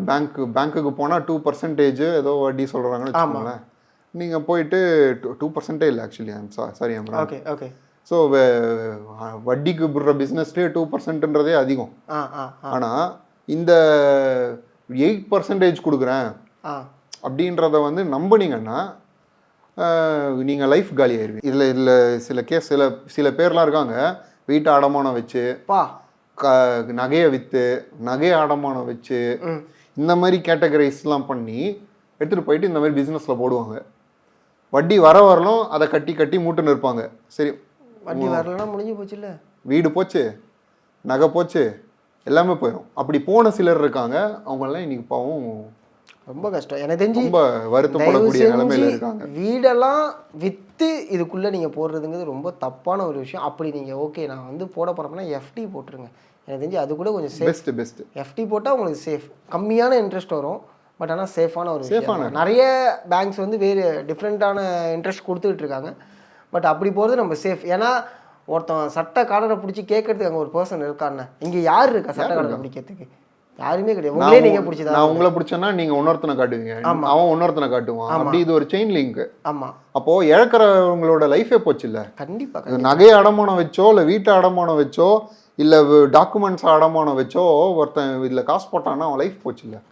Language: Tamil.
பேங்க்குக்கு போனால் 2% ஏதோ வட்டி சொல்கிறாங்கன்னு வச்சுக்கோங்களேன். நீங்கள் போயிட்டு 2% இல்லை actually sorry okay okay. So வட்டிக்கு விடுற பிஸ்னஸ்லேயே 2%ன்றதே அதிகம். ஆனால் இந்த 8% கொடுக்குறேன் அப்படின்றத வந்து நம்பினீங்கன்னா நீங்கள் லைஃப் காலி ஆயிடுவீங்க. இதில் சில பேர்லாம் இருக்காங்க, வீட்டை அடமானம் வச்சு நகையை விற்று நகையை அடமானம் வச்சு இந்த மாதிரி கேட்டகரைஸ்லாம் பண்ணி எடுத்துகிட்டு போயிட்டு இந்த மாதிரி பிஸ்னஸில் போடுவாங்க. வட்டி வரலும் அதை கட்டி கட்டி மூட்டுன்னு இருப்பாங்க. சரி, வட்டி வரலன்னா முடிஞ்சு போச்சு, இல்லை வீடு போச்சு, நகை போச்சு, எல்லாமே போயிடும். அப்படி போன சிலர் இருக்காங்க, அவங்கெல்லாம் இன்னைக்கு பாவம் ரொம்ப கஷ்டம். எனக்கு தெரிஞ்சு ரொம்ப வருத்தப்படக்கூடிய நிலைமையில இருக்காங்க. வீடெல்லாம் விற்று இதுக்குள்ளே நீங்கள் போடுறதுங்கிறது ரொம்ப தப்பான ஒரு விஷயம். அப்படி நீங்கள் ஓகே நான் வந்து போட போகிறோம்னா எஃப்டி போட்டுருங்க. எனக்கு தெரிஞ்சு அது கூட கொஞ்சம் பெஸ்ட்டு. எஃப்டி போட்டால் உங்களுக்கு சேஃப், கம்மியான இன்ட்ரெஸ்ட் வரும், பட் ஆனால் சேஃபான ஒரு விஷயம். நிறைய பேங்க்ஸ் வந்து வேறு டிஃப்ரெண்ட்டான இன்ட்ரெஸ்ட் கொடுத்துக்கிட்டு இருக்காங்க, பட் அப்படி போகிறது நம்ம சேஃப். ஏன்னா ஒருத்தன் சட்ட காலரை பிடிச்சி கேட்கறதுக்கு அங்கே ஒரு பர்சன் இருக்கான்னு, இங்கே யார் இருக்கா சட்ட காலரை பிடிக்கிறதுக்கு? யாருமே கிடையாது. உங்களே நீங்கள் பிடிச்சதா? நான் உங்களை பிடிச்சேன்னா நீங்கள் இன்னொருத்தனை காட்டுவீங்க, அவன் இன்னொருத்தனை காட்டுவான், அப்படி இது ஒரு செயின் லிங்க். ஆமாம், அப்போது இழக்கிறவங்களோட லைஃபே போச்சு இல்லை. கண்டிப்பாக. நகையை அடமானம் வச்சோ இல்லை வீட்டை அடமானம் வச்சோ இல்லை டாக்குமெண்ட்ஸ் அடமானம் வச்சோ ஒருத்தன் இதில் காசு போட்டான்னா அவன் லைஃப் போச்சு இல்லை.